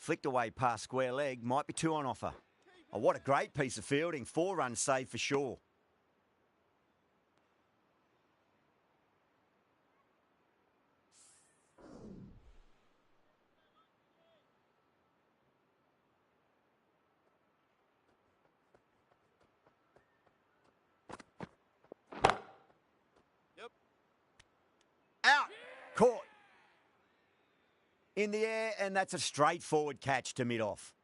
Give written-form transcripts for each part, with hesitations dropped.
Flicked away past square leg, might be 2 on offer. Oh, what a great piece of fielding. 4 runs saved for sure. Out. Caught. In the air, and that's a straightforward catch to mid-off.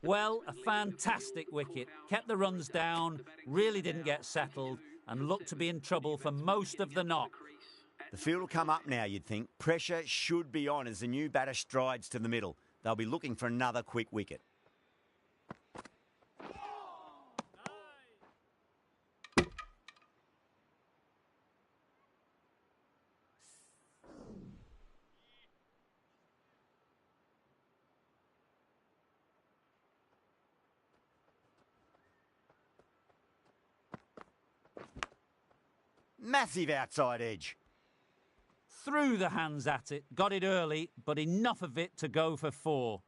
Well, a fantastic wicket. Kept the runs down, really didn't get settled, and looked to be in trouble for most of the knock. The field will come up now, you'd think. Pressure should be on as the new batter strides to the middle. They'll be looking for another quick wicket. Massive outside edge. Threw the hands at it, got it early, but enough of it to go for 4.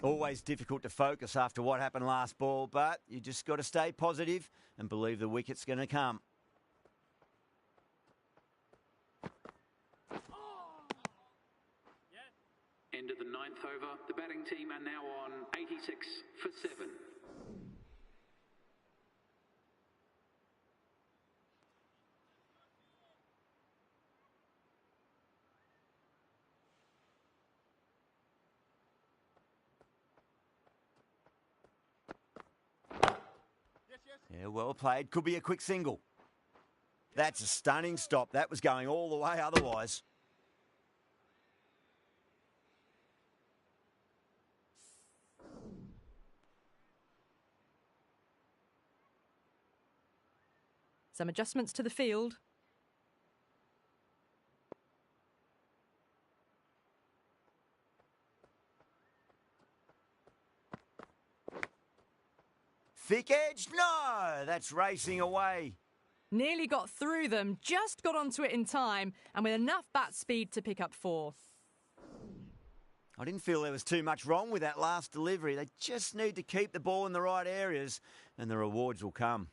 Always difficult to focus after what happened last ball, but you just got to stay positive and believe the wicket's going to come. End of the 9th over. The batting team are now on 86 for 7. Yeah, well played. Could be a quick single. That's a stunning stop. That was going all the way otherwise. Some adjustments to the field. Thick edge? No, that's racing away. Nearly got through them, just got onto it in time, and with enough bat speed to pick up 4. I didn't feel there was too much wrong with that last delivery. They just need to keep the ball in the right areas, and the rewards will come.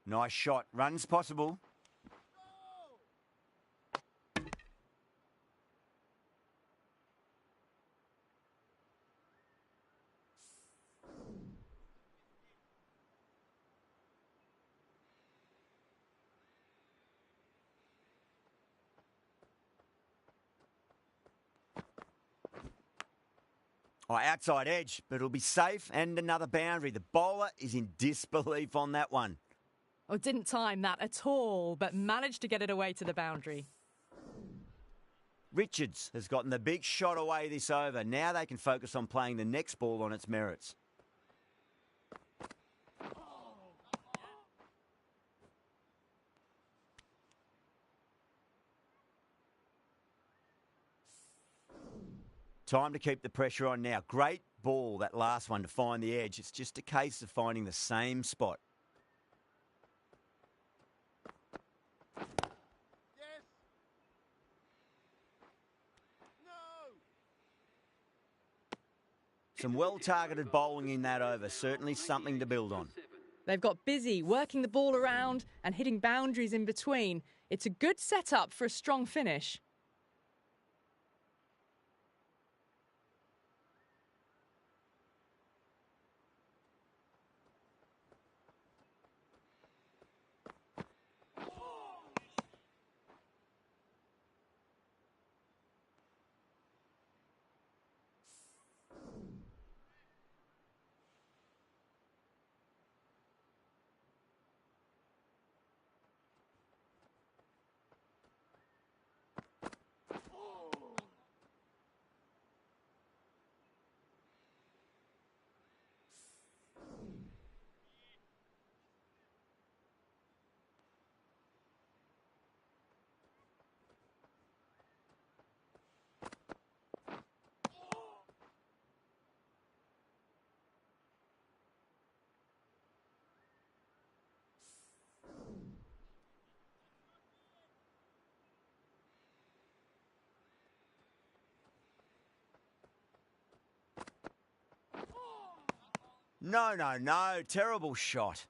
Nice shot. Runs possible. Oh, outside edge, but it'll be safe and another boundary. The bowler is in disbelief on that one. Oh, didn't time that at all, but managed to get it away to the boundary. Richards has gotten the big shot away this over. Now they can focus on playing the next ball on its merits. Time to keep the pressure on now. Great ball, that last one, to find the edge. It's just a case of finding the same spot. Some well-targeted bowling in that over. Certainly something to build on. They've got busy, working the ball around and hitting boundaries in between. It's a good setup for a strong finish. No, no, no. Terrible shot.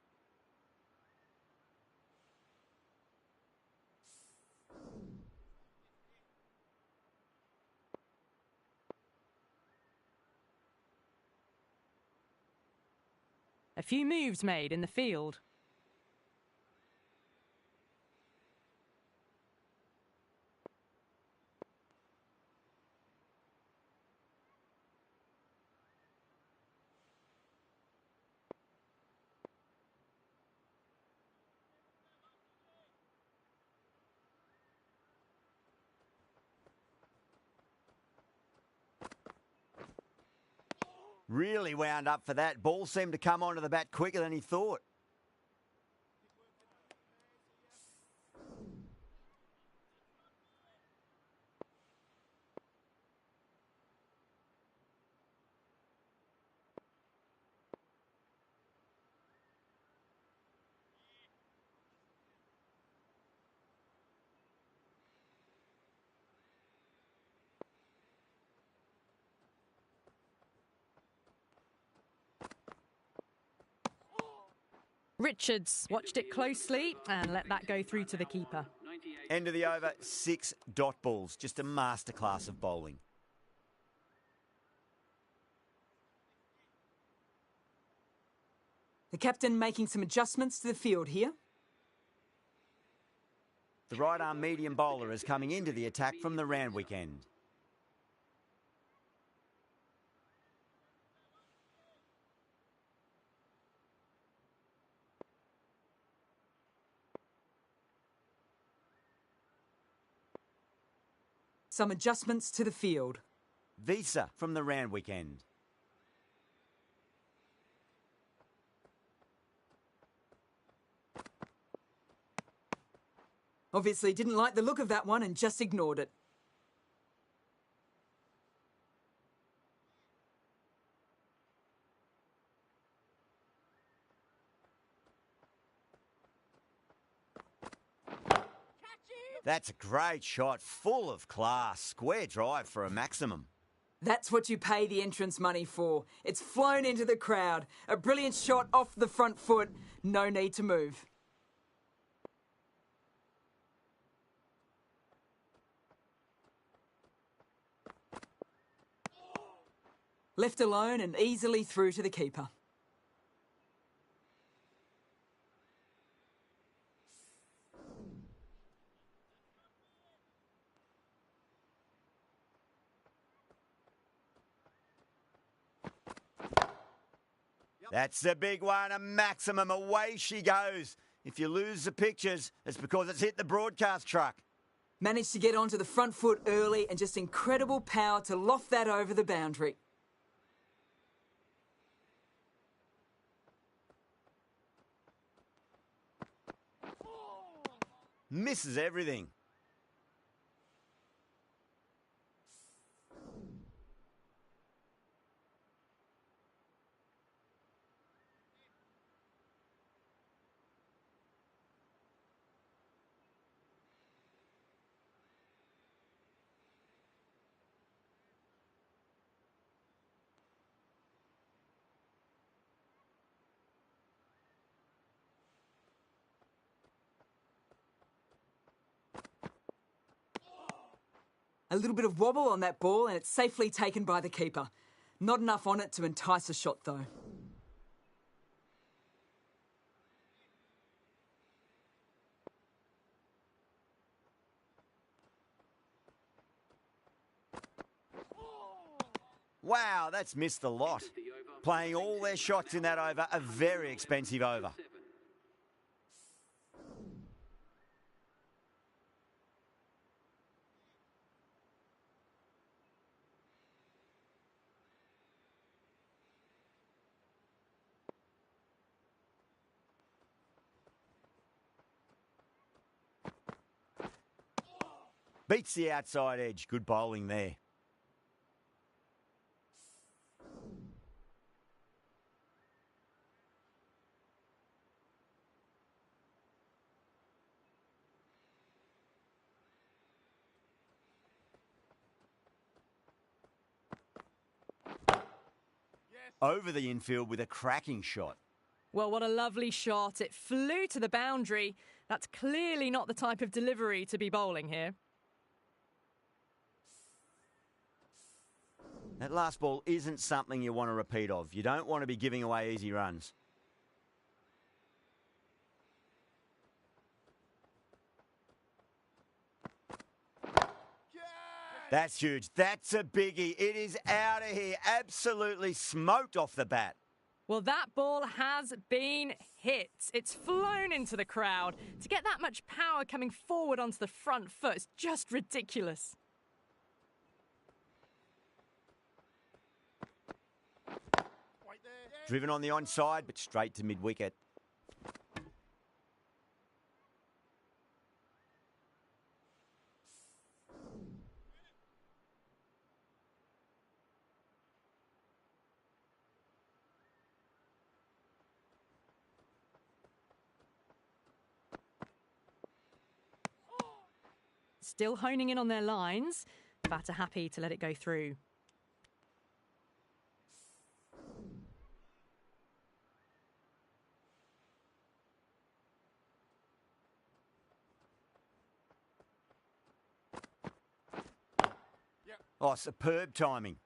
A few moves made in the field. Really wound up for that. Ball seemed to come onto the bat quicker than he thought. Richards watched it closely and let that go through to the keeper. End of the over, 6 dot balls. Just a masterclass of bowling. The captain making some adjustments to the field here. The right arm medium bowler is coming into the attack from the Randwick end. Some adjustments to the field. Visa from the Randwick end. Obviously didn't like the look of that one and just ignored it. That's a great shot, full of class. Square drive for a maximum. That's what you pay the entrance money for. It's flown into the crowd. A brilliant shot off the front foot. No need to move. Left alone and easily through to the keeper. That's the big one, a maximum. Away she goes. If you lose the pictures, it's because it's hit the broadcast truck. Managed to get onto the front foot early and just incredible power to loft that over the boundary. Misses everything. A little bit of wobble on that ball and it's safely taken by the keeper. Not enough on it to entice a shot though. Wow, that's missed a lot. Playing all their shots in that over, a very expensive over. Beats the outside edge. Good bowling there. over the infield with a cracking shot. Well, what a lovely shot. It flew to the boundary. That's clearly not the type of delivery to be bowling here. That last ball isn't something you want to repeat of. You don't want to be giving away easy runs. That's huge. That's a biggie. It is out of here. Absolutely smoked off the bat. Well, that ball has been hit. It's flown into the crowd. To get that much power coming forward onto the front foot is just ridiculous. Driven on the onside, but straight to mid-wicket. Still honing in on their lines. Batter happy to let it go through. Oh, superb timing.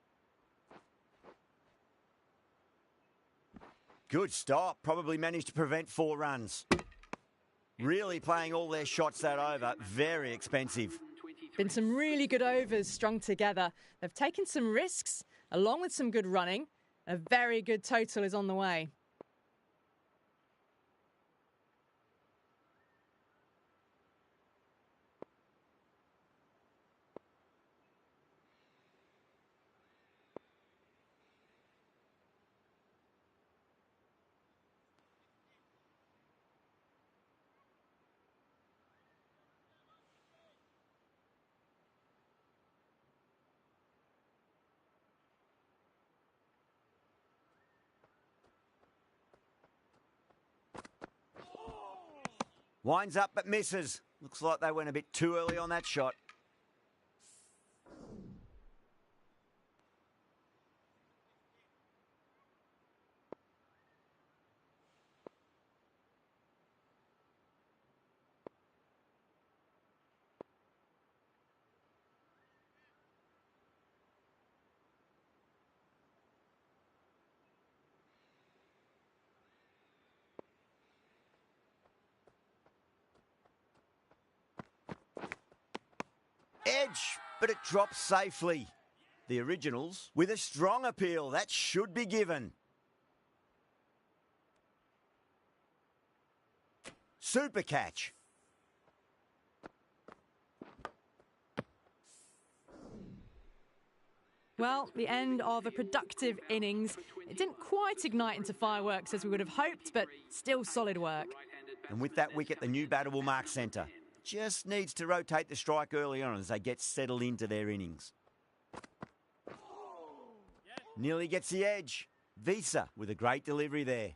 Good stop. Probably managed to prevent 4 runs. Really playing all their shots that over. Very expensive. Been some really good overs strung together. They've taken some risks, along with some good running. A very good total is on the way. Winds up but misses. Looks like they went a bit too early on that shot. Edge, but it drops safely. The originals with a strong appeal. That should be given. Super catch. Well, the end of a productive innings. It didn't quite ignite into fireworks as we would have hoped, but still solid work. And with that wicket, the new batter will mark centre. Just needs to rotate the strike early on as they get settled into their innings. Nearly gets the edge. Visa with a great delivery there.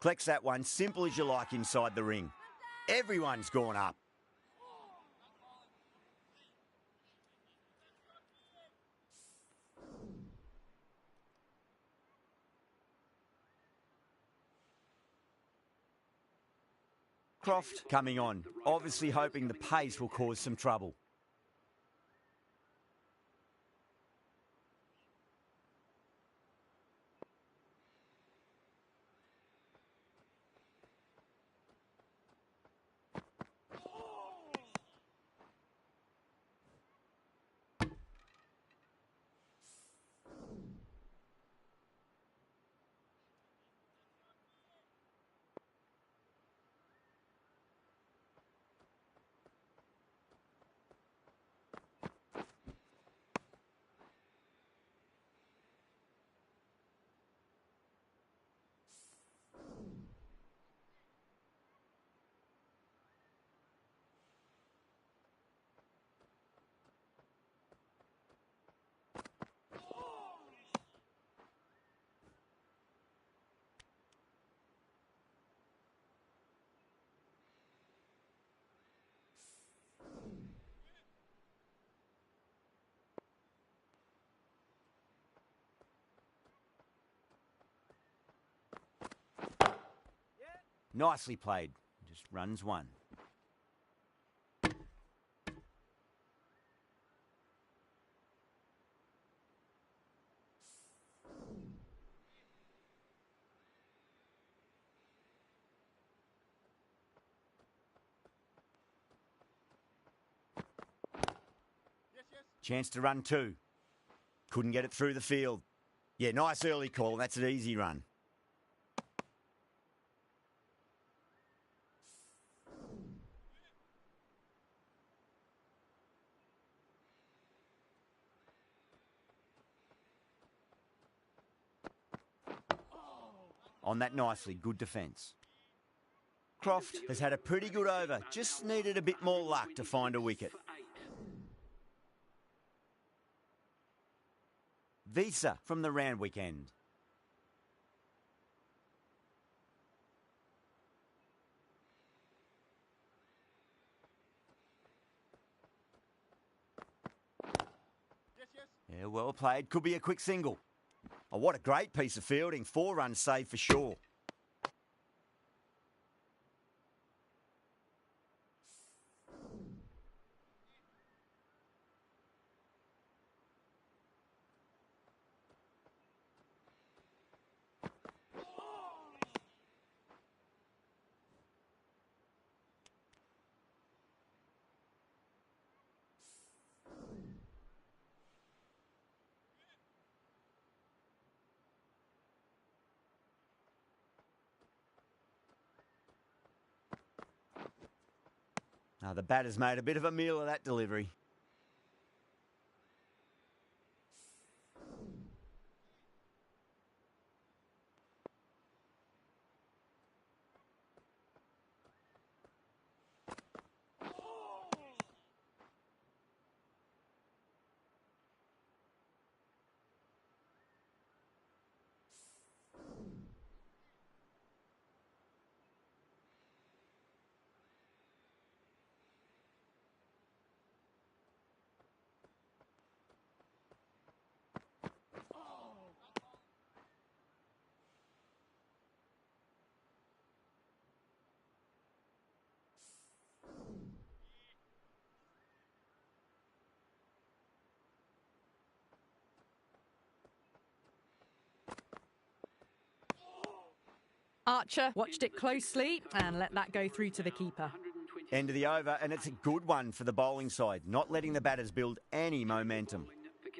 Collects that one, simple as you like inside the ring. Everyone's gone up. Croft coming on, obviously hoping the pace will cause some trouble. Nicely played. Just runs one. Chance to run two. Couldn't get it through the field. Yeah, nice early call. That's an easy run. On that nicely. Good defence. Croft has had a pretty good over. Just needed a bit more luck to find a wicket. Visa from the Randwick end. Yeah, well played. Could be a quick single. Oh, what a great piece of fielding. 4 runs saved for sure. Now the batter's made a bit of a meal of that delivery. Archer watched it closely and let that go through to the keeper. End of the over, and it's a good one for the bowling side, not letting the batters build any momentum.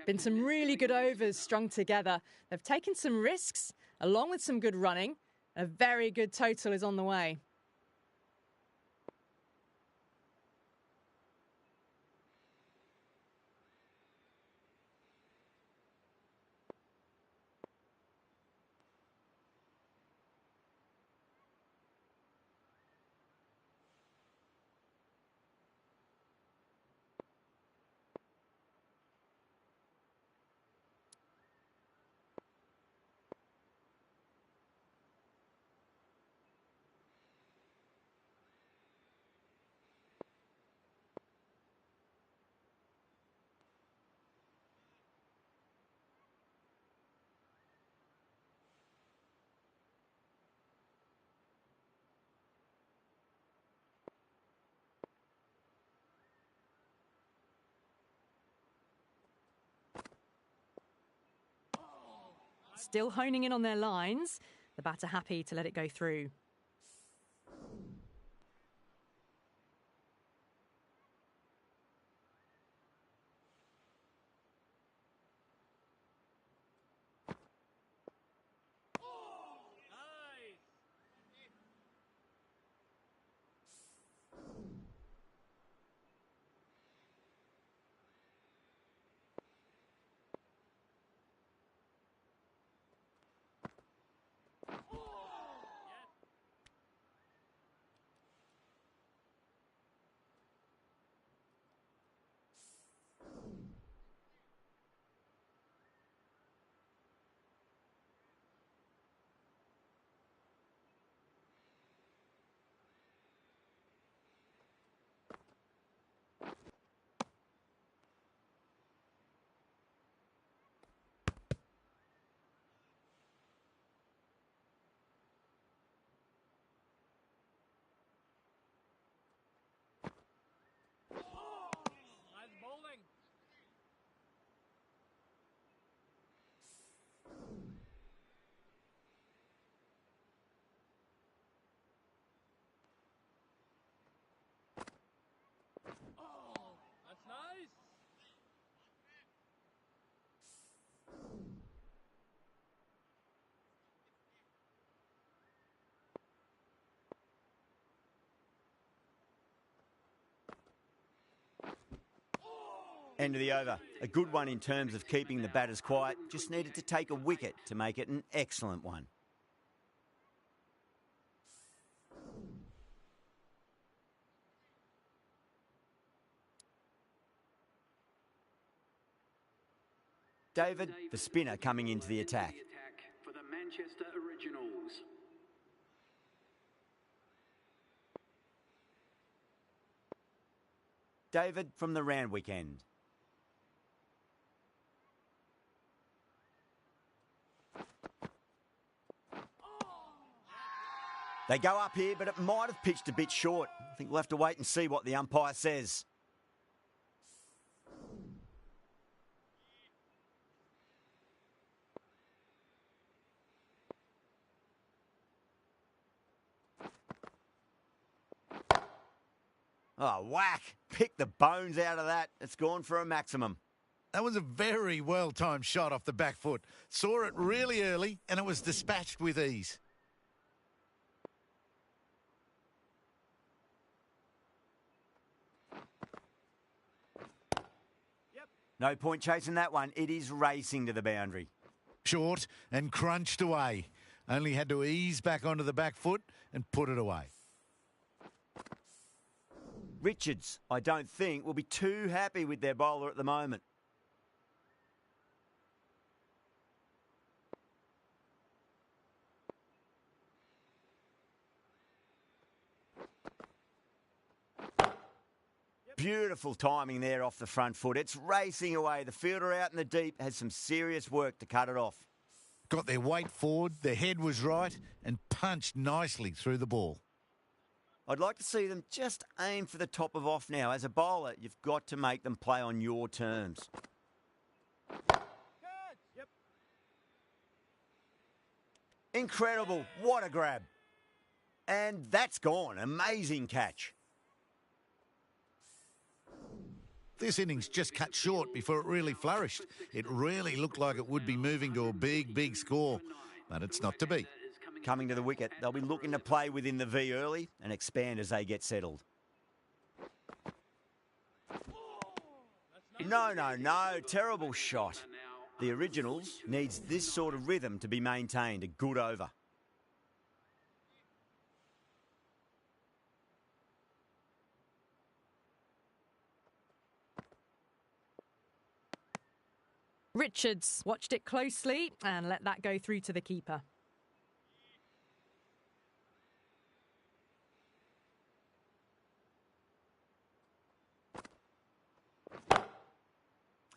Been some really good overs strung together. They've taken some risks, along with some good running. A very good total is on the way. Still honing in on their lines. The batter happy to let it go through. End of the over. A good one in terms of keeping the batters quiet. Just needed to take a wicket to make it an excellent one. David, the spinner, coming into the attack. For the Manchester Originals. David from the Randwick end. They go up here, but it might have pitched a bit short. I think we'll have to wait and see what the umpire says. Oh, whack. Pick the bones out of that. It's gone for a maximum. That was a very well-timed shot off the back foot. Saw it really early, and it was dispatched with ease. No point chasing that one. It is racing to the boundary. Short and crunched away. Only had to ease back onto the back foot and put it away. Richards, I don't think, will be too happy with their bowler at the moment. Beautiful timing there off the front foot. It's racing away. The fielder out in the deep has some serious work to cut it off. Got their weight forward, their head was right, and punched nicely through the ball. I'd like to see them just aim for the top of off now. As a bowler, you've got to make them play on your terms. Incredible. What a grab. And that's gone. Amazing catch. This innings just cut short before it really flourished. It really looked like it would be moving to a big, big score, but it's not to be. Coming to the wicket, they'll be looking to play within the V early and expand as they get settled. No. Terrible shot. The Originals needs this sort of rhythm to be maintained. A good over. Richards watched it closely and let that go through to the keeper.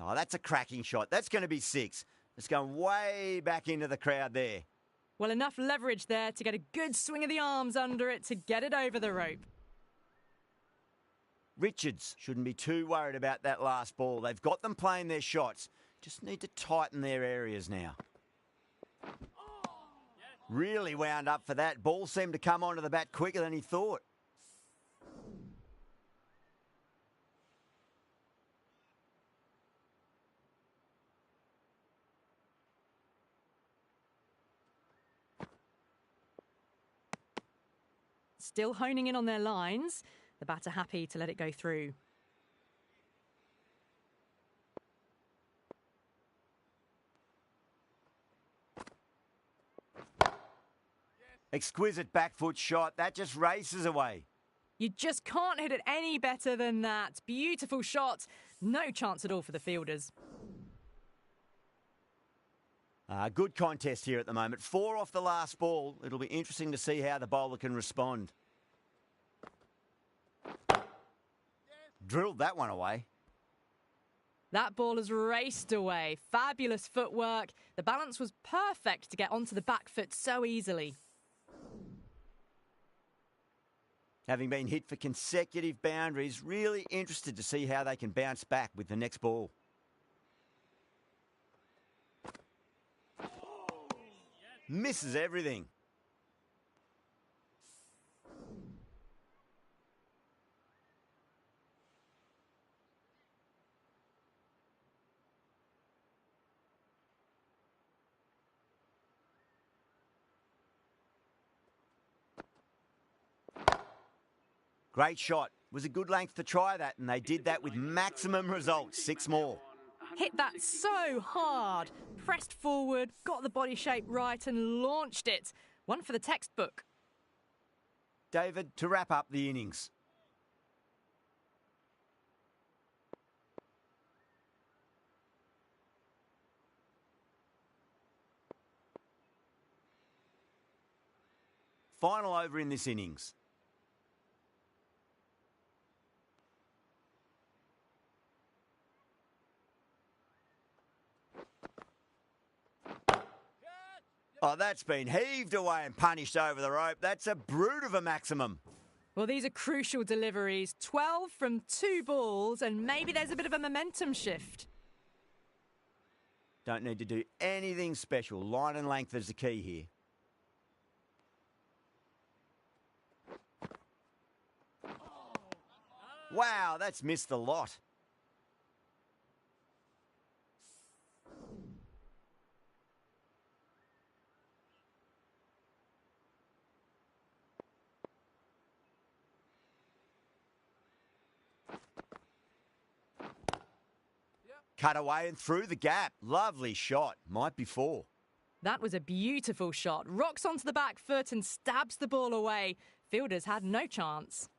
Oh, that's a cracking shot. That's going to be 6. It's going way back into the crowd there. Well, enough leverage there to get a good swing of the arms under it to get it over the rope. Richards shouldn't be too worried about that last ball. They've got them playing their shots. Just need to tighten their areas now. Really wound up for that. Ball seemed to come onto the bat quicker than he thought. Still honing in on their lines. The batter happy to let it go through. Exquisite back foot shot. That just races away. You just can't hit it any better than that. Beautiful shot. No chance at all for the fielders. Good contest here at the moment. 4 off the last ball. It'll be interesting to see how the bowler can respond. Drilled that one away. That ball has raced away. Fabulous footwork. The balance was perfect to get onto the back foot so easily. Having been hit for consecutive boundaries, really interested to see how they can bounce back with the next ball. Misses everything. Great shot. Was a good length to try that, and they did that with maximum results. 6 more. Hit that so hard. Pressed forward, got the body shape right and launched it. One for the textbook. David, to wrap up the innings. Final over in this innings. Oh, that's been heaved away and punished over the rope. That's a brute of a maximum. Well, these are crucial deliveries. 12 from 2 balls, and maybe there's a bit of a momentum shift. Don't need to do anything special. Line and length is the key here. Wow, that's missed the lot. Cut away and through the gap. Lovely shot. Might be 4. That was a beautiful shot. Rocks onto the back foot and stabs the ball away. Fielders had no chance.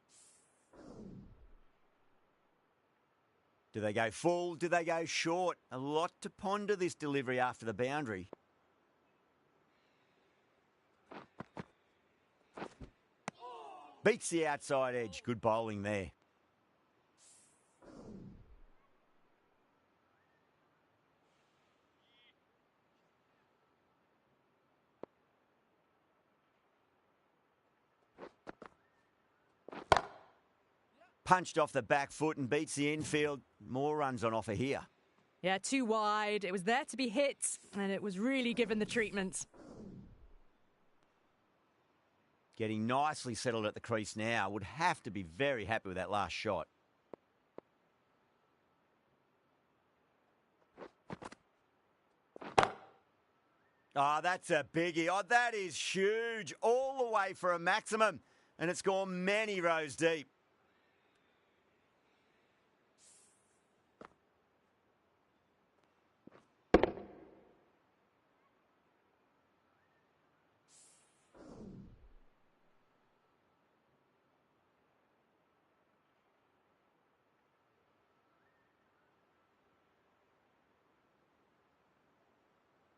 Do they go full? Do they go short? A lot to ponder this delivery after the boundary. Beats the outside edge. Good bowling there. Punched off the back foot and beats the infield. More runs on offer here. Yeah, too wide. It was there to be hit, and it was really given the treatment. Getting nicely settled at the crease now. Would have to be very happy with that last shot. Oh, that's a biggie. Oh, that is huge. All the way for a maximum. And it's gone many rows deep.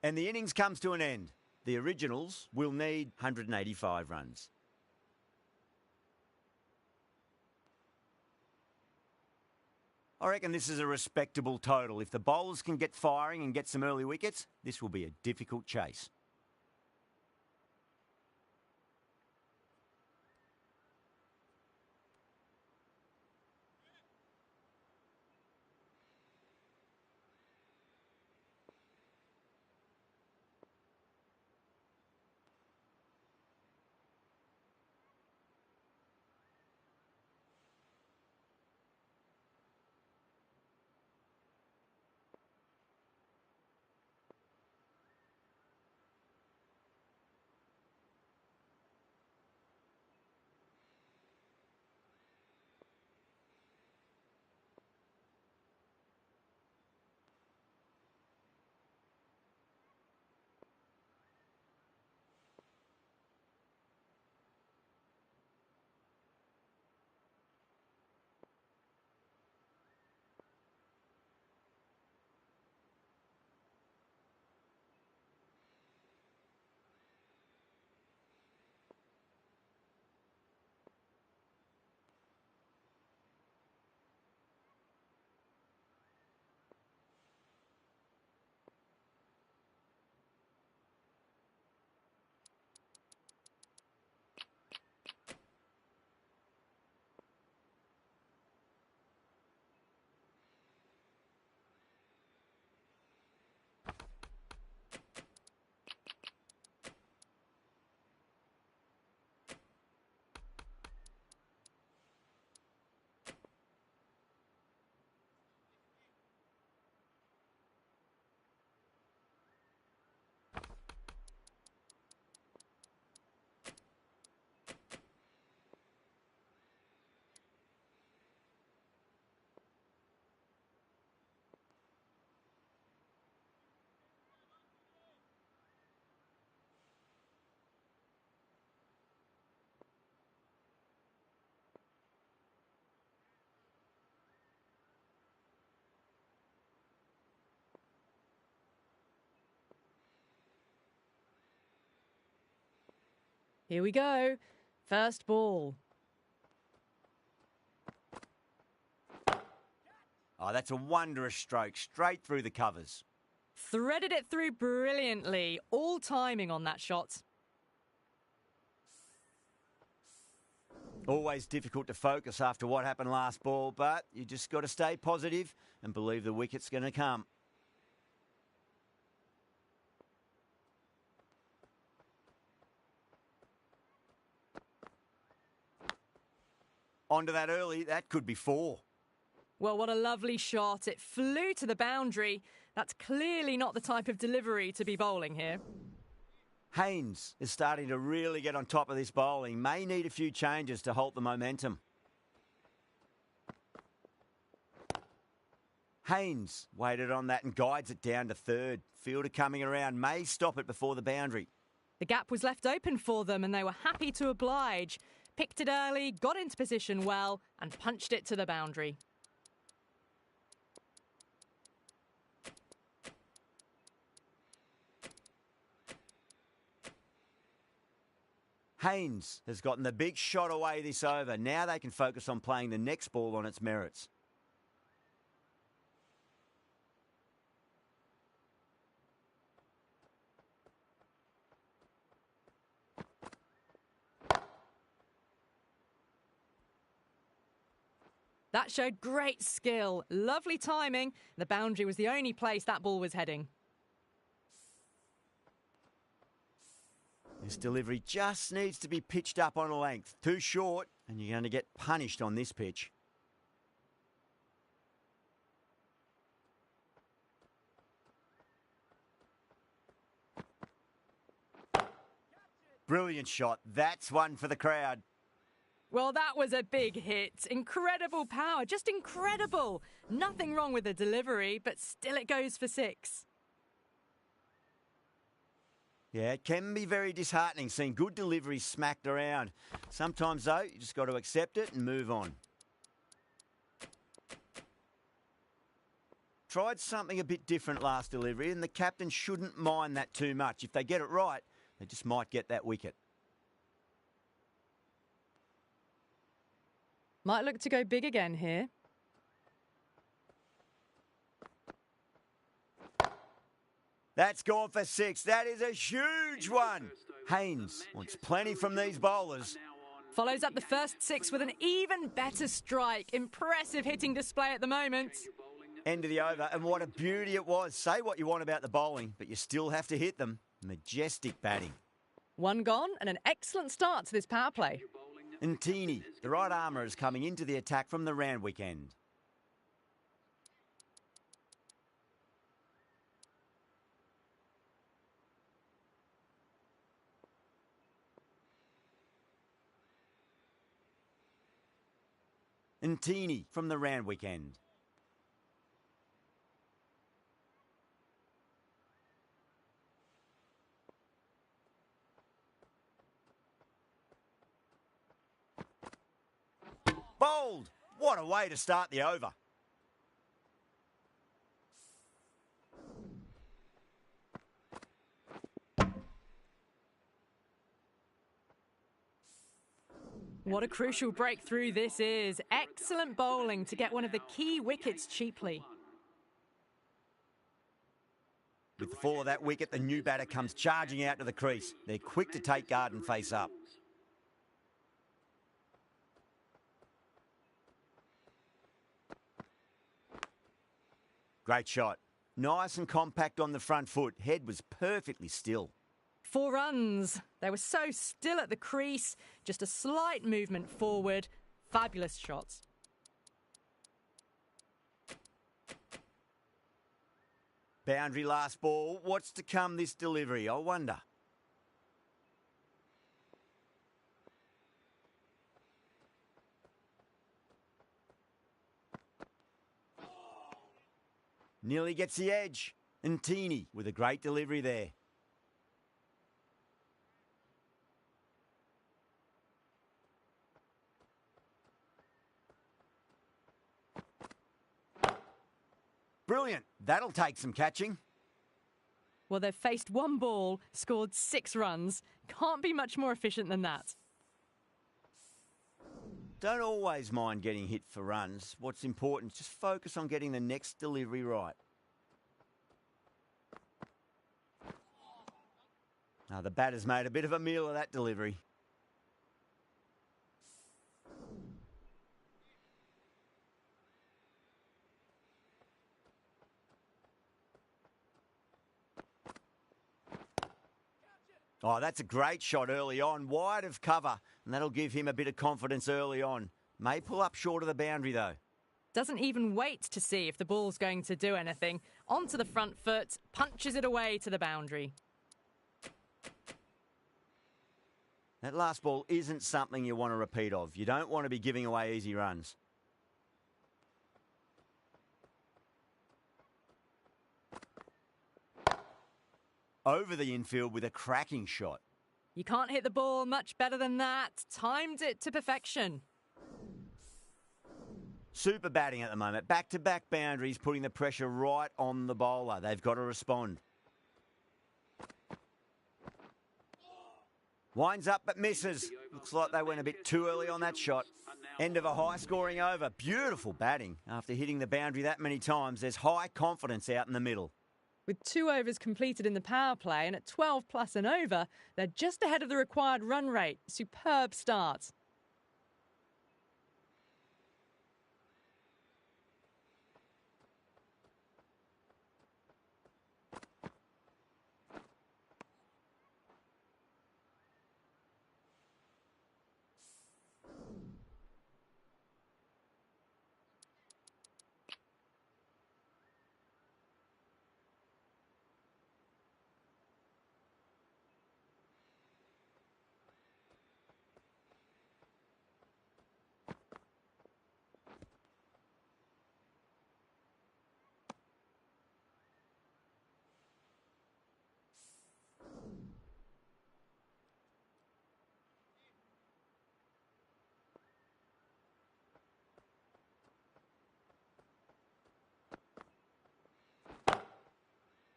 And the innings comes to an end. The Originals will need 185 runs. I reckon this is a respectable total. If the bowlers can get firing and get some early wickets, this will be a difficult chase. Here we go. First ball. Oh, that's a wondrous stroke, straight through the covers. Threaded it through brilliantly. All timing on that shot. Always difficult to focus after what happened last ball, but you just got to stay positive and believe the wicket's going to come. Onto that early, that could be 4. Well, what a lovely shot. It flew to the boundary. That's clearly not the type of delivery to be bowling here. Haynes is starting to really get on top of this bowling. May need a few changes to halt the momentum. Haynes waited on that and guides it down to third. Fielder coming around, may stop it before the boundary. The gap was left open for them and they were happy to oblige. Picked it early, got into position well and punched it to the boundary. Haynes has gotten the big shot away this over. Now they can focus on playing the next ball on its merits. That showed great skill, lovely timing. The boundary was the only place that ball was heading. This delivery just needs to be pitched up on a length. Too short, and you're going to get punished on this pitch. Brilliant shot. That's one for the crowd. Well, that was a big hit. Incredible power, just incredible. Nothing wrong with the delivery, but still it goes for 6. Yeah, it can be very disheartening seeing good deliveries smacked around. Sometimes, though, you just got to accept it and move on. Tried something a bit different last delivery, and the captain shouldn't mind that too much. If they get it right, they just might get that wicket. Might look to go big again here. That's gone for 6. That is a huge one. Haynes wants plenty from these bowlers. Follows up the first 6 with an even better strike. Impressive hitting display at the moment. End of the over, and what a beauty it was. Say what you want about the bowling, but you still have to hit them. Majestic batting. 1 gone and an excellent start to this power play. And Teeny, the right armour, is coming into the attack from the Randwick end. And Teeny from the Randwick end. Bowled! What a way to start the over. What a crucial breakthrough this is. Excellent bowling to get one of the key wickets cheaply. With the fall of that wicket, the new batter comes charging out to the crease. They're quick to take guard and face up. Great shot. Nice and compact on the front foot. Head was perfectly still. 4 runs. They were so still at the crease. Just a slight movement forward. Fabulous shots. Boundary last ball. What's to come this delivery, I wonder? Nearly gets the edge. And Teeny with a great delivery there. Brilliant. That'll take some catching. Well, they've faced one ball, scored 6 runs. Can't be much more efficient than that. Don't always mind getting hit for runs. What's important is just focus on getting the next delivery right. Now, the batter's made a bit of a meal of that delivery. Oh, that's a great shot early on, wide of cover, and that'll give him a bit of confidence early on. May pull up short of the boundary, though. Doesn't even wait to see if the ball's going to do anything. Onto the front foot, punches it away to the boundary. That last ball isn't something you want to repeat of. You don't want to be giving away easy runs. Over the infield with a cracking shot. You can't hit the ball much better than that. Timed it to perfection. Super batting at the moment. Back-to-back boundaries, putting the pressure right on the bowler. They've got to respond. Winds up but misses. Looks like they went a bit too early on that shot. End of a high-scoring over. Beautiful batting. After hitting the boundary that many times, there's high confidence out in the middle. With 2 overs completed in the power play and at 12 plus and over, they're just ahead of the required run rate. Superb start.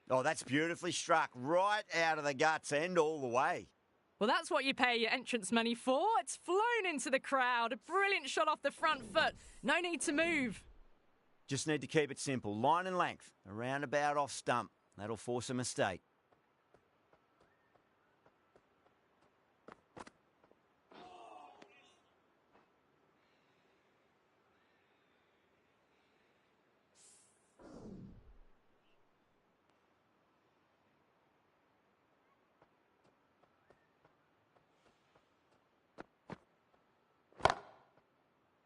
Oh, that's beautifully struck. Right out of the guts and all the way. Well, that's what you pay your entrance money for. It's flown into the crowd. A brilliant shot off the front foot. No need to move. Just need to keep it simple. Line and length. A roundabout off stump. That'll force a mistake.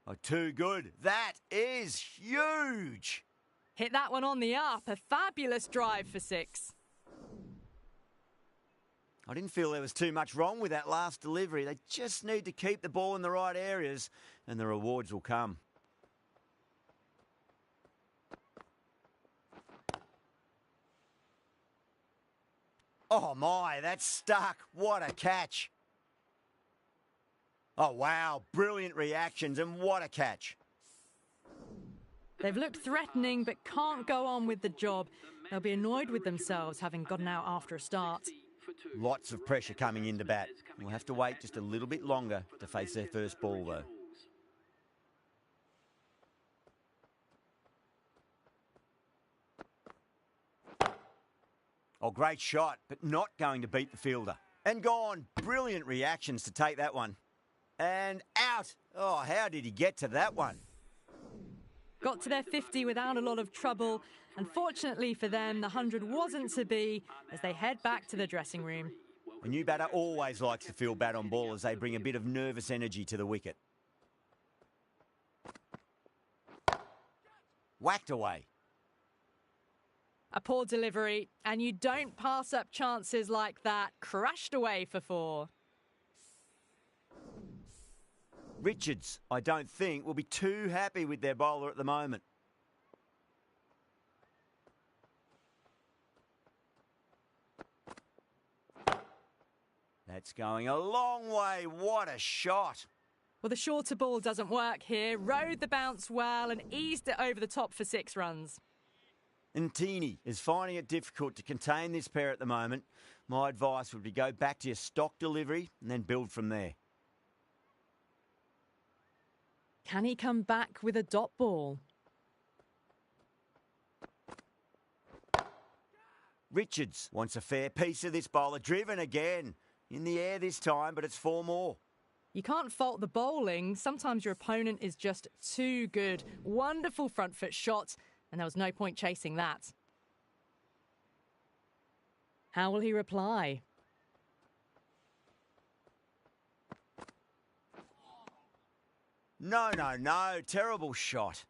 Oh, too good. That is huge. Hit that one on the up. A fabulous drive for 6. I didn't feel there was too much wrong with that last delivery. They just need to keep the ball in the right areas and the rewards will come. Oh my, that's stuck. What a catch. Oh wow, brilliant reactions and what a catch. They've looked threatening but can't go on with the job. They'll be annoyed with themselves having gotten out after a start. Lots of pressure coming into bat. We'll have to wait just a little bit longer to face their first ball though. Oh, great shot, but not going to beat the fielder. And gone. Brilliant reactions to take that one. And out. Oh, how did he get to that one? Got to their 50 without a lot of trouble. Unfortunately for them, the 100 wasn't to be as they head back to the dressing room. A new batter always likes to feel bat on ball as they bring a bit of nervous energy to the wicket. Whacked away. A poor delivery, and you don't pass up chances like that. Crashed away for 4. Richards, I don't think, will be too happy with their bowler at the moment. That's going a long way. What a shot. Well, the shorter ball doesn't work here. Rode the bounce well and eased it over the top for 6 runs. And Teeny is finding it difficult to contain this pair at the moment. My advice would be go back to your stock delivery and then build from there. Can he come back with a dot ball? Richards wants a fair piece of this bowler. Driven again. In the air this time, but it's 4 more. You can't fault the bowling. Sometimes your opponent is just too good. Wonderful front foot shot, and there was no point chasing that. How will he reply? No, no, no. Terrible shot.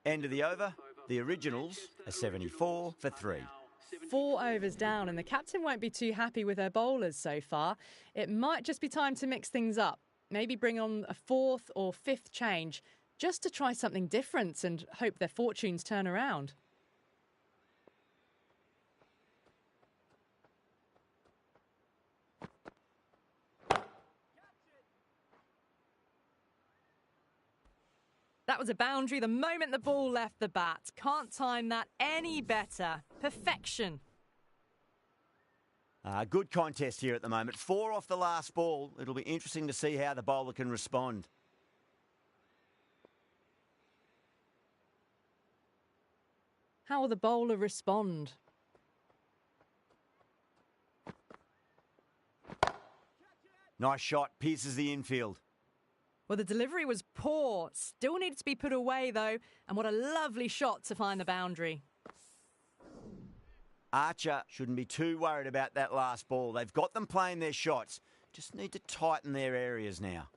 End of the over. The Originals are 74 for 3. 4 overs down, and the captain won't be too happy with her bowlers so far. It might just be time to mix things up. Maybe bring on a 4th or 5th change just to try something different and hope their fortunes turn around. That was a boundary the moment the ball left the bat. Can't time that any better. Perfection. Good contest here at the moment. 4 off the last ball. It'll be interesting to see how the bowler can respond. How will the bowler respond? Nice shot. Pierces the infield. Well, the delivery was poor. Still needed to be put away, though. And what a lovely shot to find the boundary. Archer shouldn't be too worried about that last ball. They've got them playing their shots. Just need to tighten their areas now.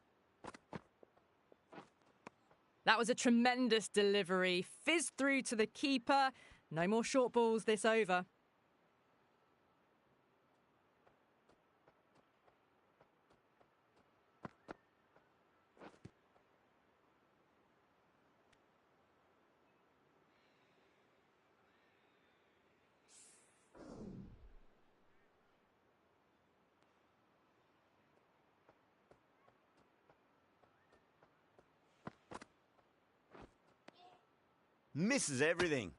That was a tremendous delivery. Fizzed through to the keeper. No more short balls this over. Misses everything.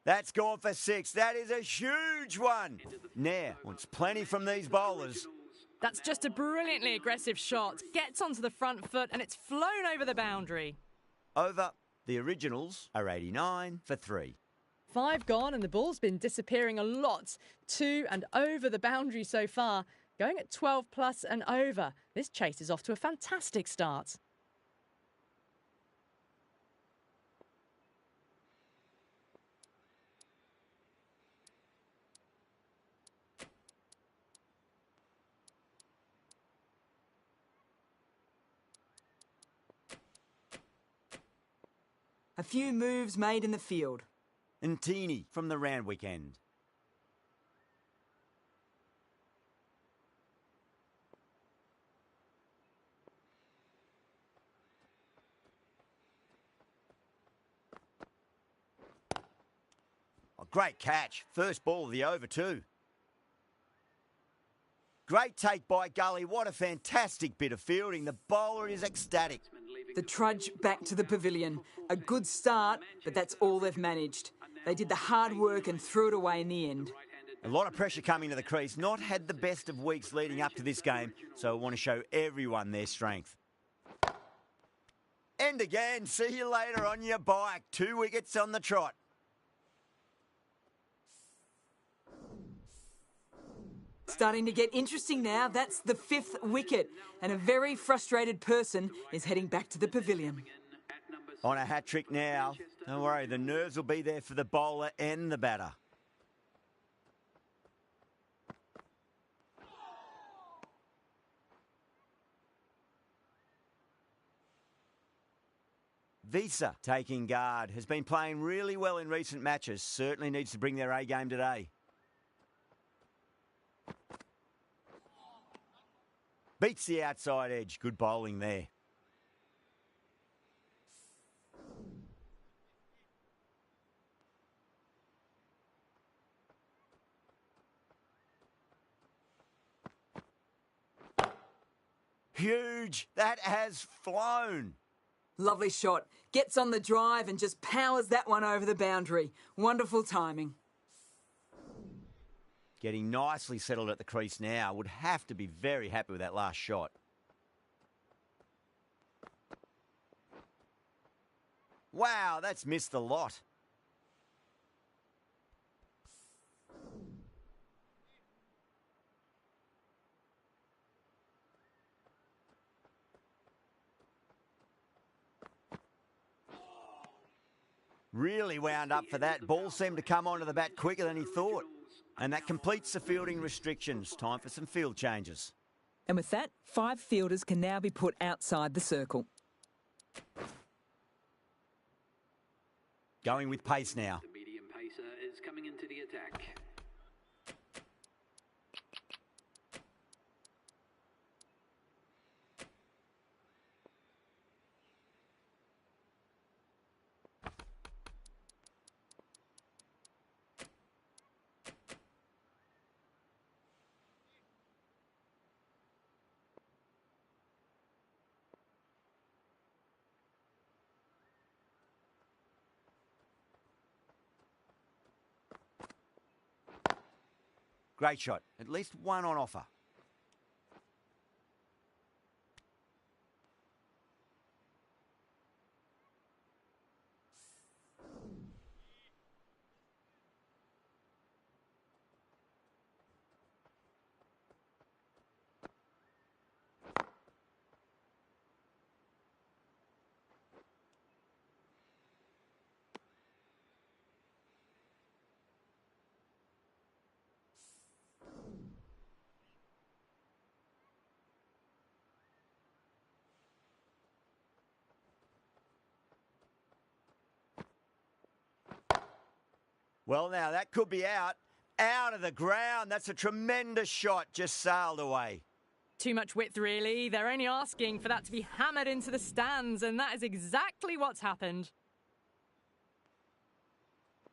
That's gone for 6. That is a huge one. Nair wants plenty from these bowlers. That's just a brilliantly aggressive shot. Gets onto the front foot and it's flown over the boundary. Over. The Originals are 89 for 3. 5 gone and the ball's been disappearing a lot. 2 and over the boundary so far. Going at 12 plus and over. This chase is off to a fantastic start. A few moves made in the field. And Teeny from the Randwick end. Oh, great catch. First ball of the over too. Great take by Gully. What a fantastic bit of fielding. The bowler is ecstatic. The trudge back to the pavilion. A good start, but that's all they've managed. They did the hard work and threw it away in the end. A lot of pressure coming to the crease. Not had the best of weeks leading up to this game, so I want to show everyone their strength. End again. See you later on your bike. 2 wickets on the trot. Starting to get interesting now. That's the 5th wicket. And a very frustrated person is heading back to the pavilion. On a hat-trick now. Don't worry, the nerves will be there for the bowler and the batter. Visa taking guard. Has been playing really well in recent matches. Certainly needs to bring their A game today. Beats the outside edge. Good bowling there. Huge. That has flown. Lovely shot. Gets on the drive and just powers that one over the boundary. Wonderful timing. Getting nicely settled at the crease now. Would have to be very happy with that last shot. Wow, that's missed the lot. Really wound up for that. Ball seemed to come onto the bat quicker than he thought. And that completes the fielding restrictions. Time for some field changes. And with that, 5 fielders can now be put outside the circle. Going with pace now. The medium pacer is coming into the attack. Great shot. At least one on offer. Well, now that could be out. Out of the ground. That's a tremendous shot. Just sailed away. Too much width, really. They're only asking for that to be hammered into the stands, and that is exactly what's happened.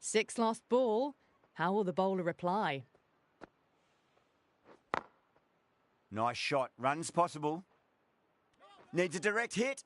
6 last ball. How will the bowler reply? Nice shot. Runs possible. Needs a direct hit.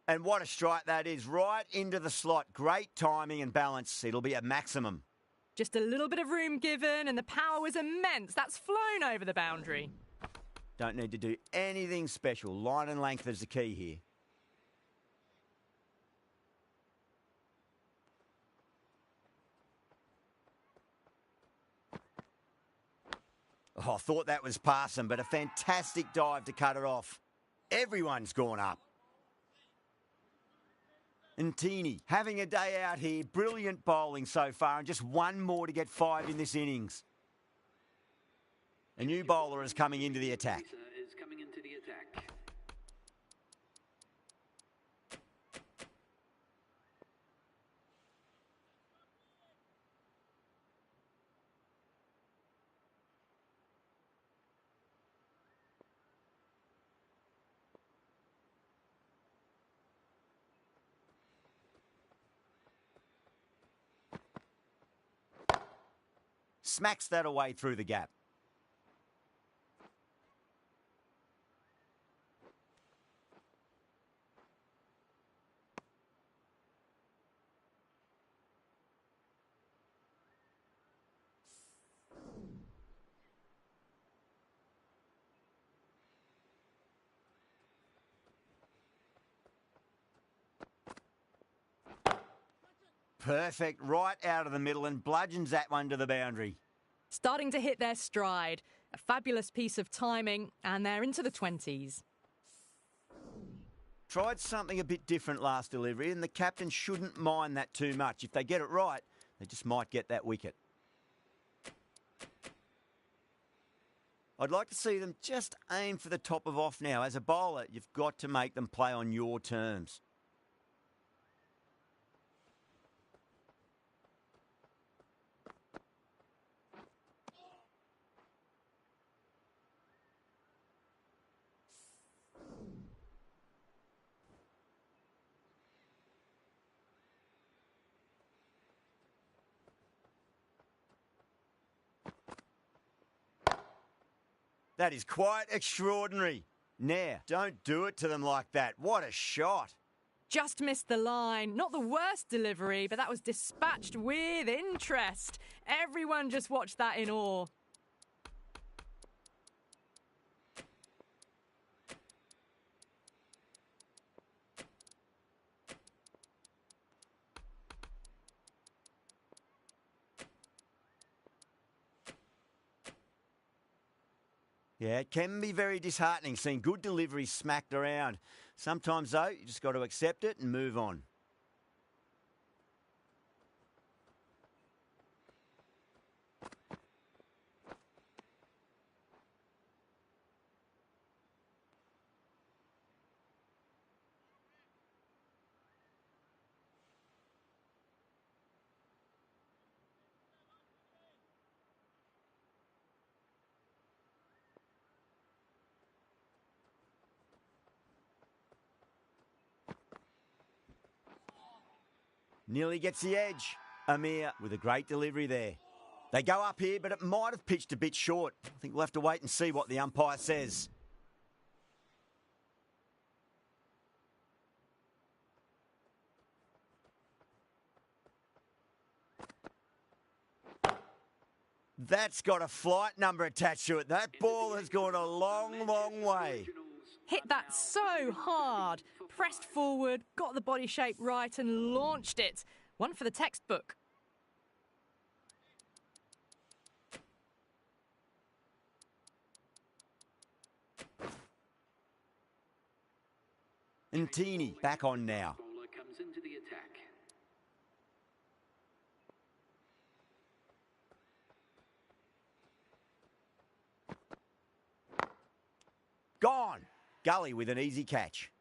And what a strike that is. Right into the slot. Great timing and balance. It'll be a maximum. Just a little bit of room given, and the power was immense. That's flown over the boundary. Don't need to do anything special. Line and length is the key here. Oh, I thought that was passing, but a fantastic dive to cut it off. Everyone's gone up. And Teeny having a day out here. Brilliant bowling so far, and just one more to get 5 in this innings. A new bowler is coming into the attack. Is coming into the attack. Smacks that away through the gap. perfect, right out of the middle and bludgeons that one to the boundary. Starting to hit their stride. A fabulous piece of timing, and they're into the 20s. Tried something a bit different last delivery, and the captain shouldn't mind that too much. If they get it right, they just might get that wicket. I'd like to see them just aim for the top of off now. As a bowler, you've got to make them play on your terms. That is quite extraordinary. Nair, don't do it to them like that. What a shot. Just missed the line. Not the worst delivery, but that was dispatched with interest. Everyone just watched that in awe. Yeah, it can be very disheartening seeing good deliveries smacked around. Sometimes, though, you just got to accept it and move on. Nearly gets the edge. Amir with a great delivery there. They go up here, but it might have pitched a bit short. I think we'll have to wait and see what the umpire says. That's got a flight number attached to it. That ball has gone a long, long way. Hit that so hard. Pressed forward, got the body shape right and launched it. One for the textbook. And Teeny back on now. Bowler comes into the attack. Gone. Gully with an easy catch.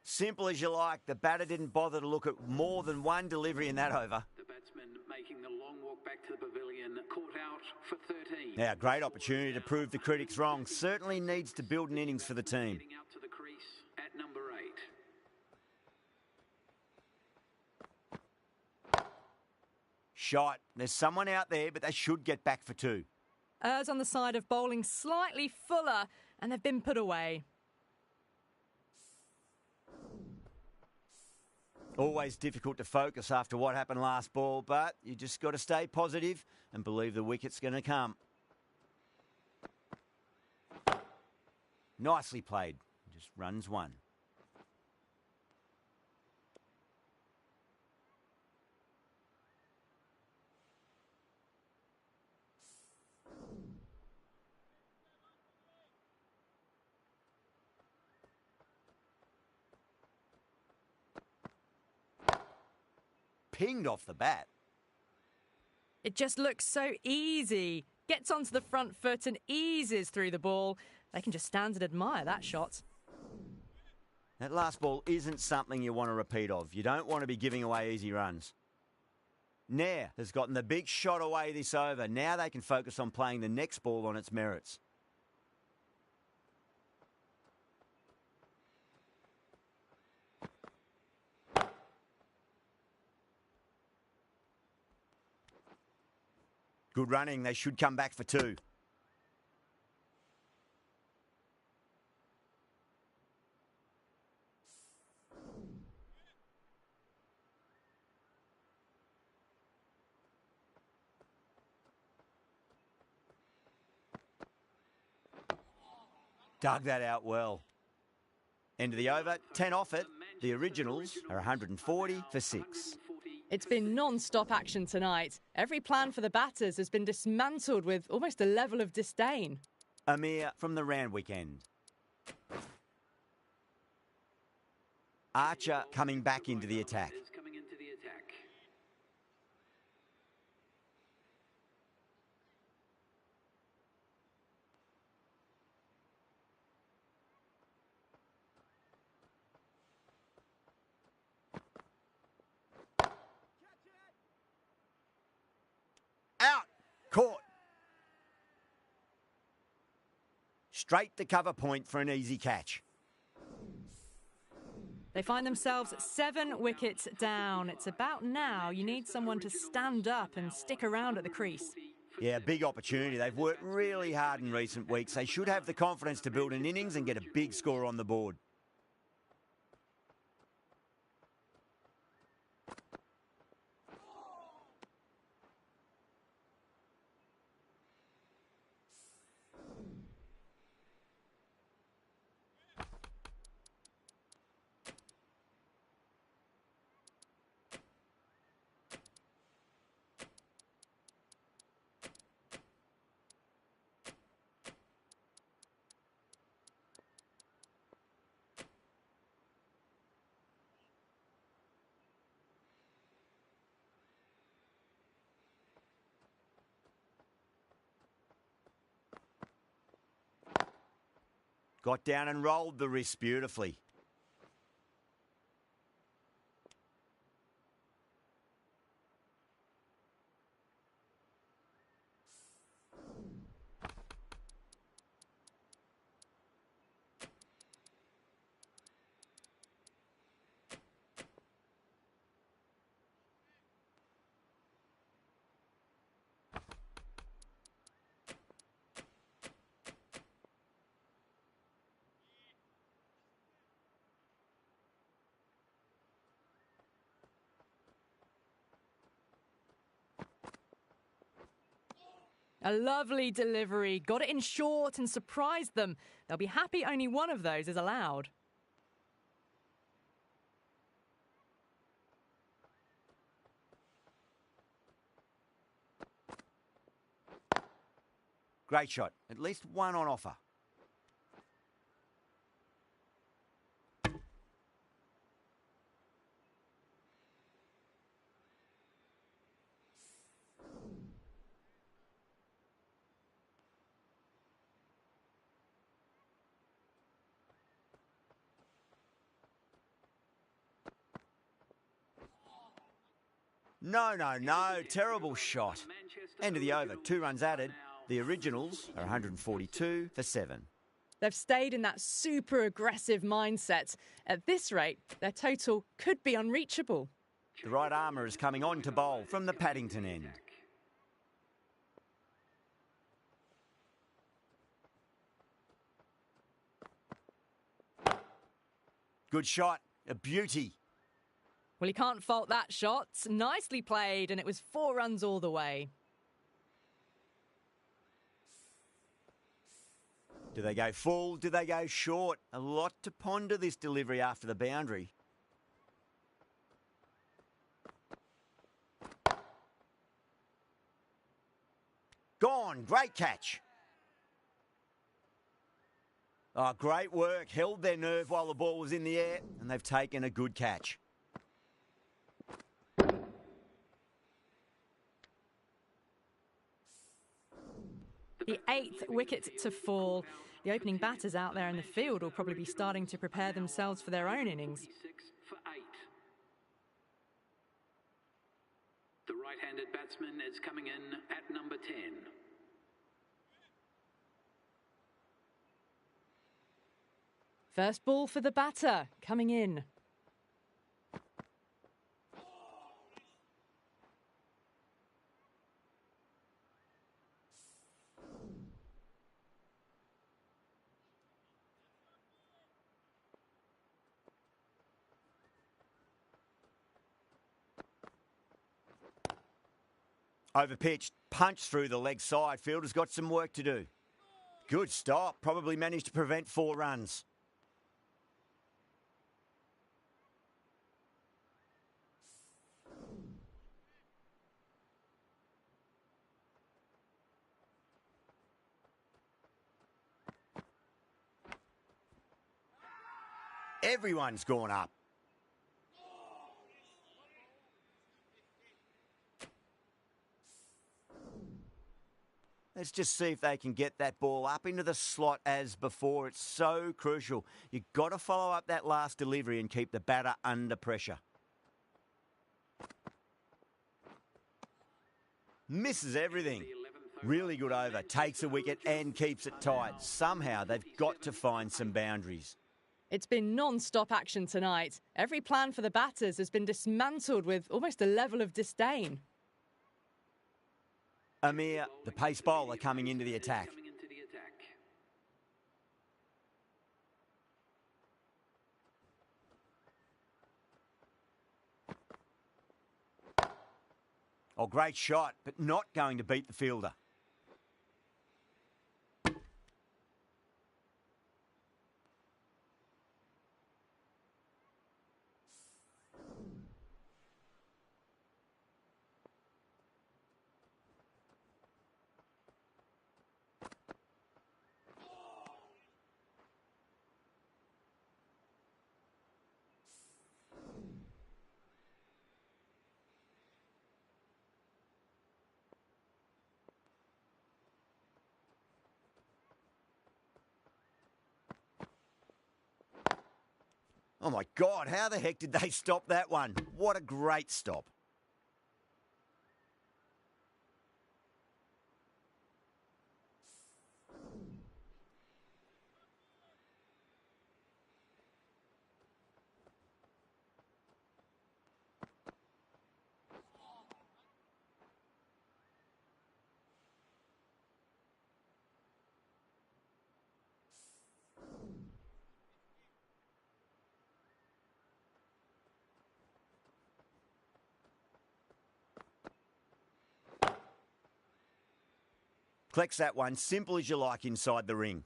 Simple as you like. The batter didn't bother to look at more than one delivery in that over. The batsman making the long walk back to the pavilion, caught out for 13. Now, great opportunity to prove the critics wrong. Certainly needs to build an innings for the team. Getting out to the crease at number 8. Shot. There's someone out there, but they should get back for 2. Errs on the side of bowling slightly fuller, and they've been put away. Always difficult to focus after what happened last ball, but you just got to stay positive and believe the wicket's going to come. Nicely played. Just runs one. Pinged off the bat. It just looks so easy. Gets onto the front foot and eases through the ball. They can just stand and admire that shot. That last ball isn't something you want to repeat of. You don't want to be giving away easy runs. Nair has gotten the big shot away this over. Now they can focus on playing the next ball on its merits. Good running. They should come back for 2. Dug that out well. End of the over. 10 off it. The Originals are 140 for 6. It's been non-stop action tonight. Every plan for the batters has been dismantled with almost a level of disdain. Amir from the Randwick end. Archer coming back into the attack. Out. Caught. Straight to cover point for an easy catch. They find themselves 7 wickets down. It's about now you need someone to stand up and stick around at the crease. Yeah, big opportunity. They've worked really hard in recent weeks. They should have the confidence to build an innings and get a big score on the board. Got down and rolled the wrist beautifully. A lovely delivery. Got it in short and surprised them. They'll be happy only one of those is allowed. Great shot. At least one on offer. No. Terrible shot. End of the over. 2 runs added. The Originals are 142 for 7. They've stayed in that super aggressive mindset. At this rate, their total could be unreachable. The right armour is coming on to bowl from the Paddington end. Good shot. A beauty. Well, he can't fault that shot. Nicely played, and it was 4 runs all the way. Do they go full? Do they go short? A lot to ponder this delivery after the boundary. Gone. Great catch. Oh, great work. Held their nerve while the ball was in the air, and they've taken a good catch. The 8th wicket to fall. The opening batters out there in the field will probably be starting to prepare themselves for their own innings. The right-handed batsman is coming in at number 10. First ball for the batter, coming in. Overpitched, punched through the leg side. Fielder's got some work to do. Good stop. Probably managed to prevent 4 runs. Everyone's gone up. Let's just see if they can get that ball up into the slot as before. It's so crucial. You've got to follow up that last delivery and keep the batter under pressure. Misses everything. Really good over. Takes a wicket and keeps it tight. Somehow they've got to find some boundaries. It's been non-stop action tonight. Every plan for the batters has been dismantled with almost a level of disdain. Amir, the pace bowler, coming into the attack. Oh, great shot, but not going to beat the fielder. Oh, my God, how the heck did they stop that one? What a great stop. Collects that one, simple as you like, inside the ring.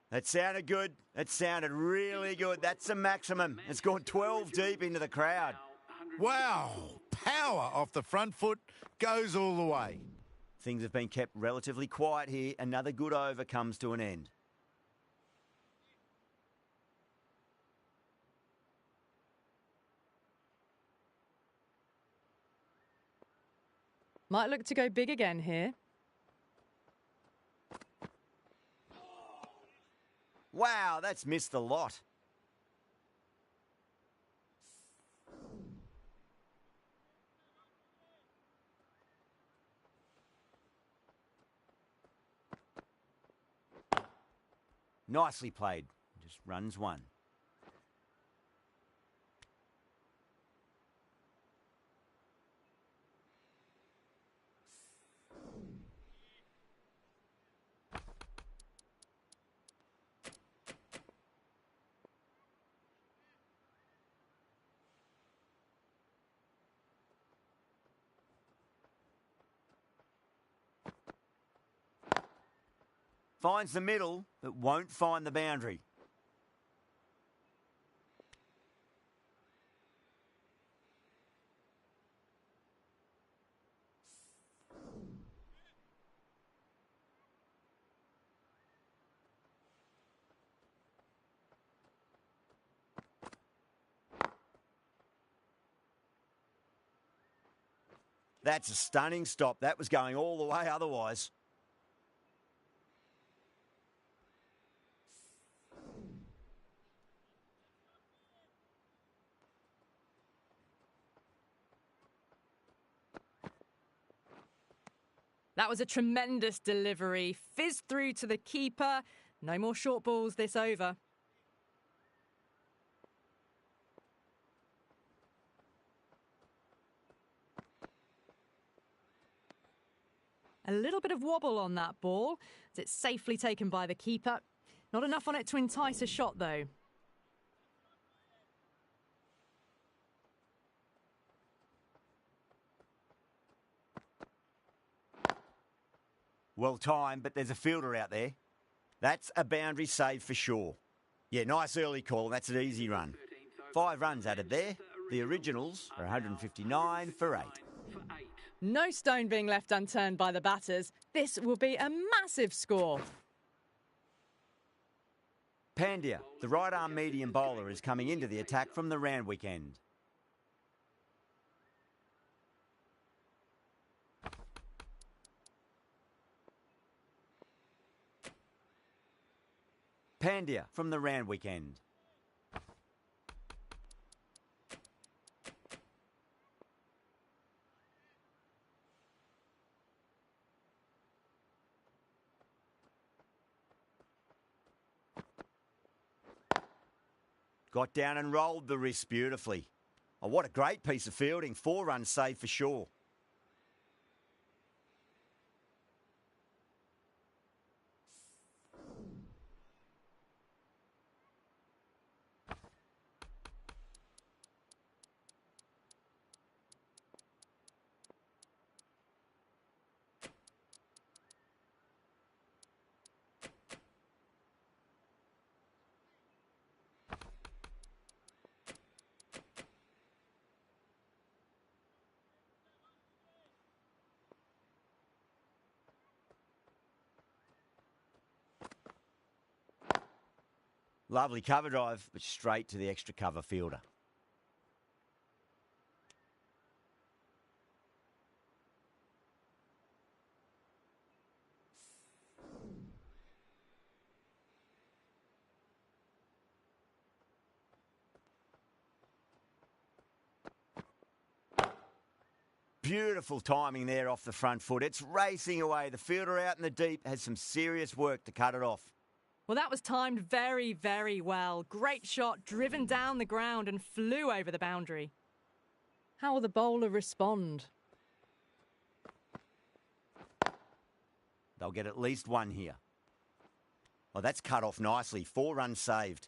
That sounded good. It sounded really good. That's the maximum. It's gone 12 deep into the crowd. Wow, power off the front foot, goes all the way. Things have been kept relatively quiet here. Another good over comes to an end. Might look to go big again here. Wow, that's missed a lot. Nicely played. Just runs one. Finds the middle, but won't find the boundary. That's a stunning stop. That was going all the way otherwise. That was a tremendous delivery. Fizzed through to the keeper. No more short balls this over. A little bit of wobble on that ball, as it's safely taken by the keeper. Not enough on it to entice a shot, though. Well timed, but there's a fielder out there. That's a boundary save for sure. Yeah, nice early call. That's an easy run. 5 runs added there. The originals are 159 for 8. No stone being left unturned by the batters. This will be a massive score. Pandya, the right-arm medium bowler, is coming into the attack from the Randwick end. Pandya from the Randwick end. Got down and rolled the wrist beautifully. Oh, what a great piece of fielding. 4 runs saved for sure. Lovely cover drive, but straight to the extra cover fielder. Beautiful timing there off the front foot. It's racing away. The fielder out in the deep has some serious work to cut it off. Well, that was timed very, very well. Great shot, driven down the ground and flew over the boundary. How will the bowler respond? They'll get at least 1 here. Oh, that's cut off nicely. 4 runs saved.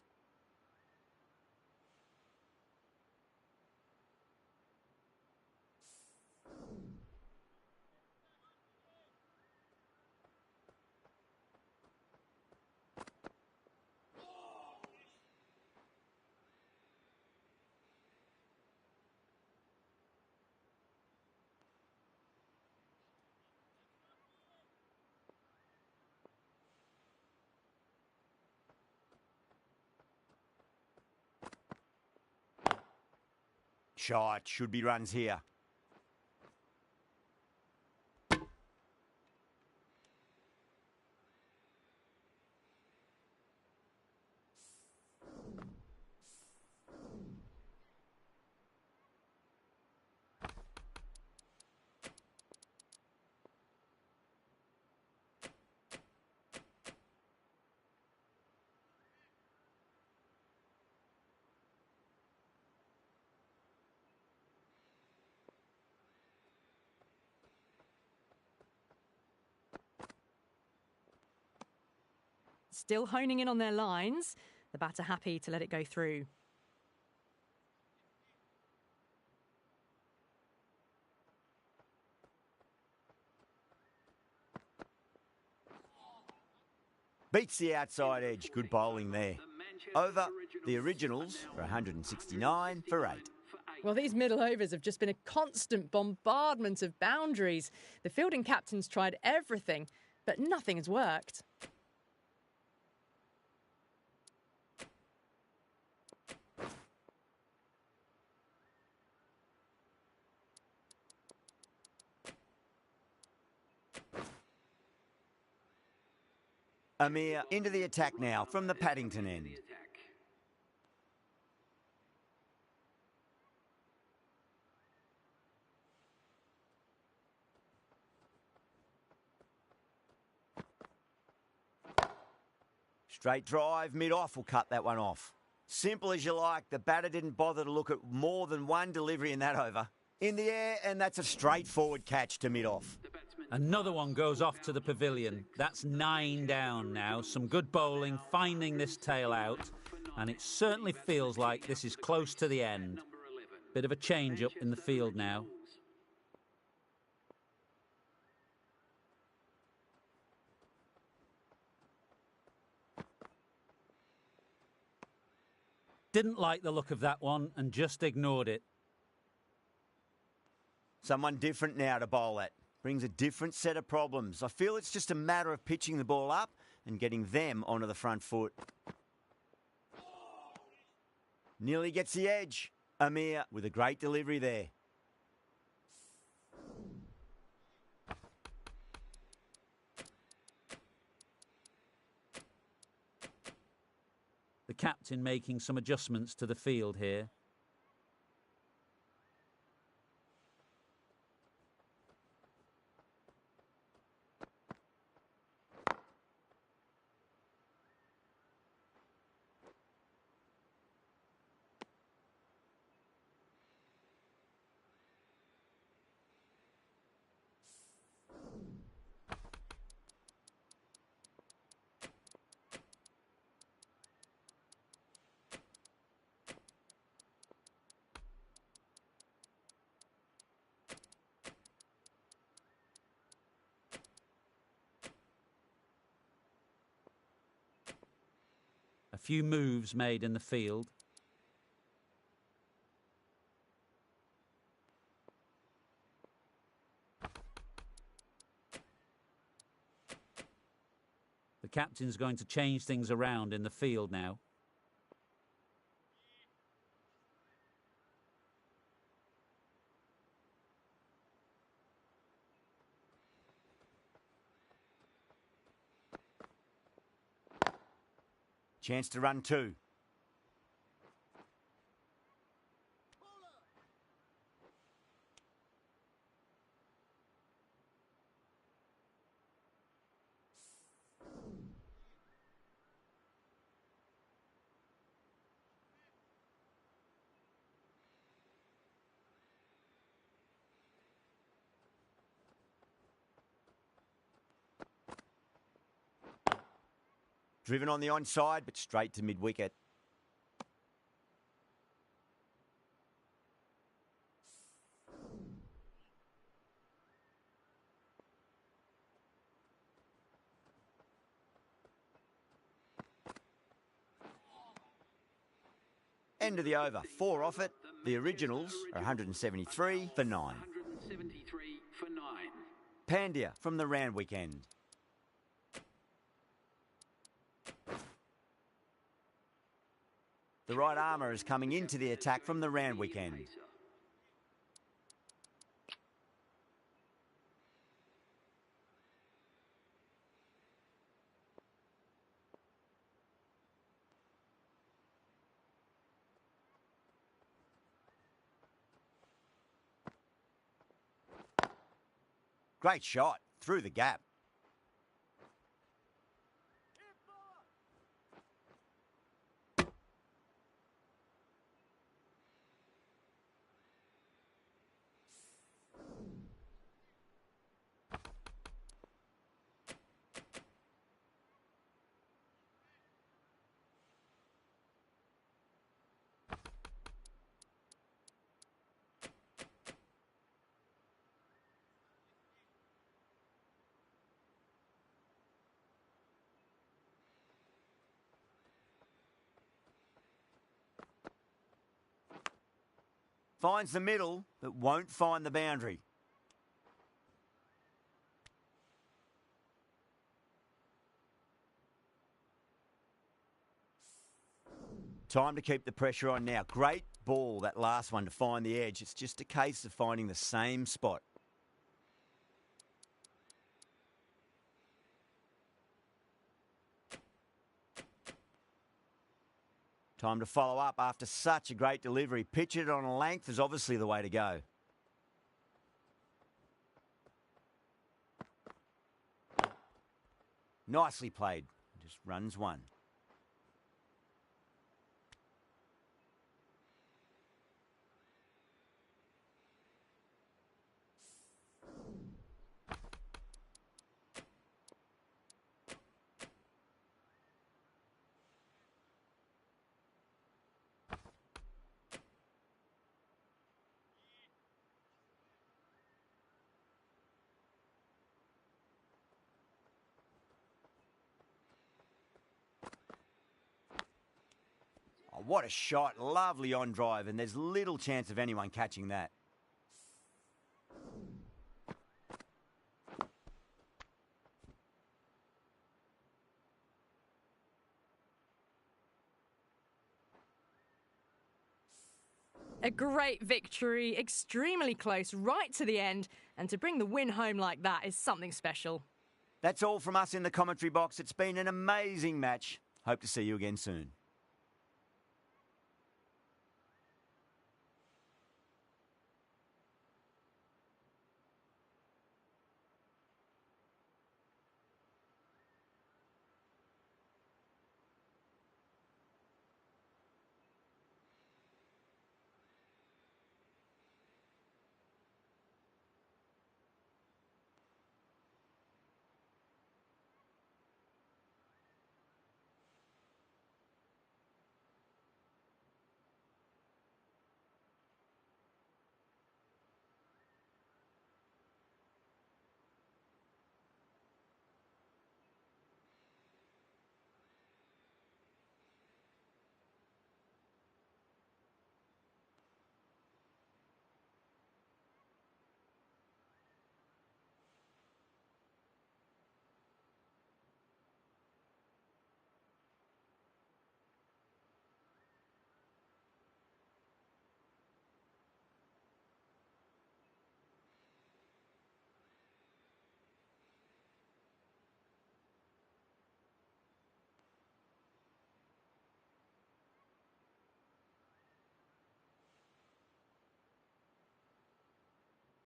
Shot, should be runs here. Still honing in on their lines. The batter happy to let it go through. Beats the outside edge. Good bowling there. Over, the originals are 169 for 8. Well, these middle overs have just been a constant bombardment of boundaries. The fielding captains tried everything, but nothing has worked. Amir into the attack now from the Paddington end. Straight drive, mid-off will cut that one off. Simple as you like. The batter didn't bother to look at more than one delivery in that over. In the air, and that's a straightforward catch to mid-off. Another one goes off to the pavilion. That's 9 down now. Some good bowling, finding this tail out. And it certainly feels like this is close to the end. Bit of a change-up in the field now. Didn't like the look of that one and just ignored it. Someone different now to bowl at. Brings a different set of problems. I feel it's just a matter of pitching the ball up and getting them onto the front foot. Nearly gets the edge. Amir with a great delivery there. The captain making some adjustments to the field here. A few moves made in the field. The captain's going to change things around in the field now. Chance to run two. Driven on the onside, but straight to mid-wicket. End of the over. 4 off it. The originals are 173 for 9. 173 for 9. Pandya from the Randwick end. The right armour is coming into the attack from the Randwick end. Great shot through the gap. Finds the middle, but won't find the boundary. Time to keep the pressure on now. Great ball, that last one, to find the edge. It's just a case of finding the same spot. Time to follow up after such a great delivery. Pitch it on a length is obviously the way to go. Nicely played. Just runs one. what a shot. Lovely on drive, and there's little chance of anyone catching that. A great victory, extremely close, right to the end, and to bring the win home like that is something special. That's all from us in the commentary box. It's been an amazing match. Hope to see you again soon.